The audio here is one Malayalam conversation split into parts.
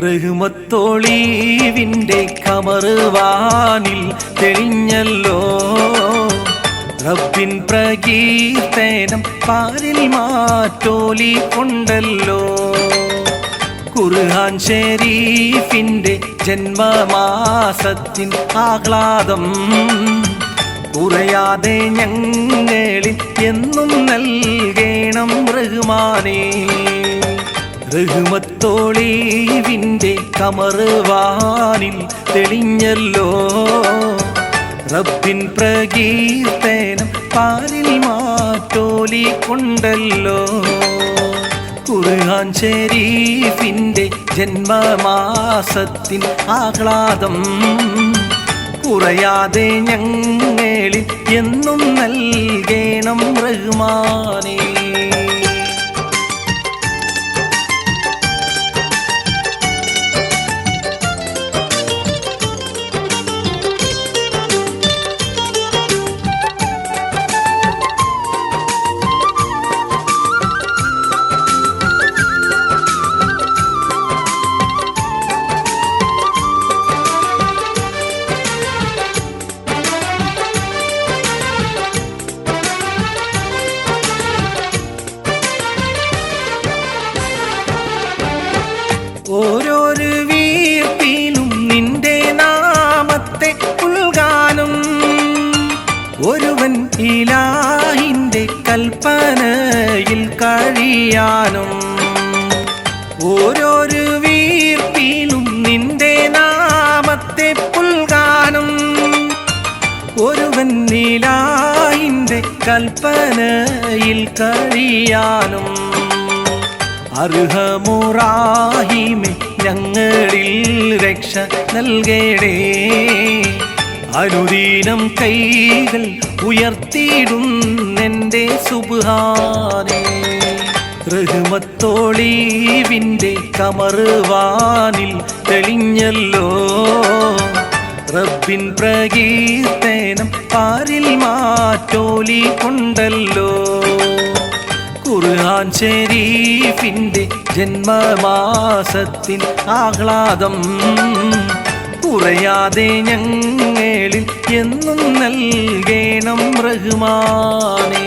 റഹ്മത്തോളീവിൻ്റെ കമറുവാനിൽ തെളിഞ്ഞല്ലോ. റബ്ബിൻ പ്രകീർത്തനം പാരിൽ മാറ്റോലി കൊണ്ടല്ലോ. ഖുർആൻ ശരീഫിൻ്റെ ജന്മമാസത്തിൻ ആഹ്ലാദം കുറയാതെ ഞങ്ങളിൽ എന്നും നൽകണം റഹ്മാനേ. റഹ്മത്തോളീവിൻ്റെ കമറുവാനിൽ തെളിഞ്ഞല്ലോ. റബ്ബിൻ പ്രകീർത്തനം പാരിൽ മാറ്റോലി കൊണ്ടല്ലോ. ഖുർആൻ ശരീഫിൻ്റെ ജന്മമാസത്തിൻ ആഹ്ലാദം കുറയാതെ ഞങ്ങളിൽ എന്നും നൽകണം റഹ്മാനേ. ഓരോരു വീർപ്പിലും നിന്റെ നാമത്തെ പുൽകാനും ഒരുവൻ ഇലാഹിൻ്റെ കൽപ്പനയിൽ കഴിയാനും. ഓരോരു വീർപ്പിലും നിന്റെ നാമത്തെ പുൽകാനും ഒരുവൻ ഇലാഹിൻ്റെ കൽപ്പനയിൽ കഴിയാനും. അർഹമുറാഹിമേ ഞങ്ങളിൽ രക്ഷ നൽകേടേ. അനുദീനം കൈകൾ ഉയർത്തിയിടുന്നെൻ്റെ സുബ്ഹാനേ. റഹ്മത്തോളീവിൻ്റെ കമറുവാനിൽ തെളിഞ്ഞല്ലോ. റബ്ബിൻ പ്രകീർത്തനം പാരിൽ മാറ്റോലി കൊണ്ടല്ലോ. ഖുർആൻ ശരീഫിൻ്റെ ജന്മമാസത്തിൻ ആഹ്ലാദം കുറയാതെ ഞങ്ങളിൽ എന്നും നൽകണം റഹ്മാനേ.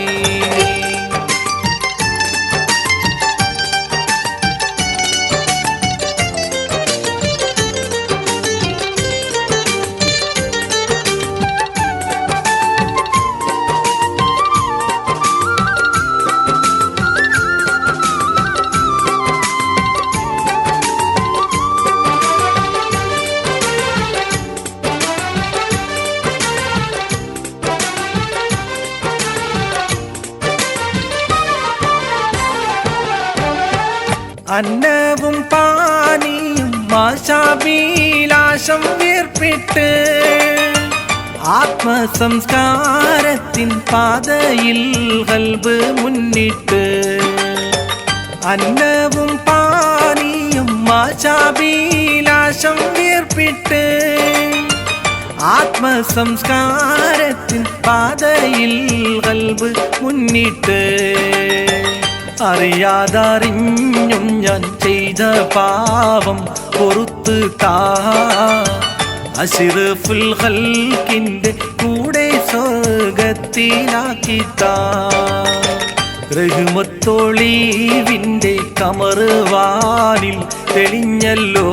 അന്നവും പാനിയും മാശാഭിലാഷം വീർപ്പിട്ട് ആത്മസംസ്കാരത്തിൻ പാതയിൽ ഖൽബ് മുന്നിട്ട്. അന്നവും പാനിയും മാശാഭിലാഷം വീർപ്പിട്ട് ആത്മസംസ്കാരത്തിൻ പാതയിൽ ഖൽബ് മുന്നിട്ട്. അറിയാതറിഞ്ഞും ഞാൻ ചെയ്ത പാവം പൊറുത്ത് താ. അശ്റഫുൽ ഖൽഖിൻ്റെ കൂടെ സ്വർഗത്തിലാക്കി താ. റഹ്മത്തോളീവിൻ്റെ കമറുവാനിൽ തെളിഞ്ഞല്ലോ.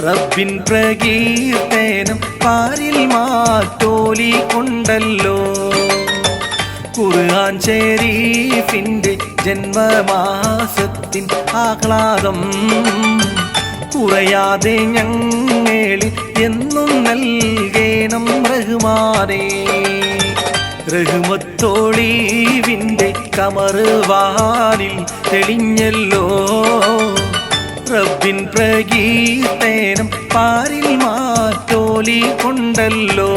റബ്ബിൻ പ്രകീർത്തനം പാരിൽ മാറ്റോലി കൊണ്ടല്ലോ. ഖുർആൻ ശരീഫിൻ്റെ ജന്മമാസത്തിൻ ആഹ്ലാദം കുറയാതെ ഞങ്ങളിൽ എന്നും നൽകണം റഹ്മാനേ. റഹ്മത്തോളീവിൻ്റെ കമറുവാനിൽ തെളിഞ്ഞല്ലോ. റബ്ബിൻ പ്രകീർത്തനം പാരിൽ മാറ്റോലി കൊണ്ടല്ലോ.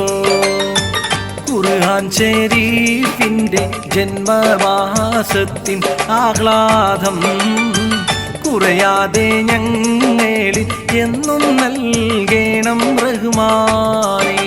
ഖുർആൻ ശരീഫിൻ്റെ ജന്മമാസത്തിൻ ആഹ്ലാദം കുറയാതെ ഞങ്ങളിൽ എന്നും നൽകണം റഹ്മാനേ.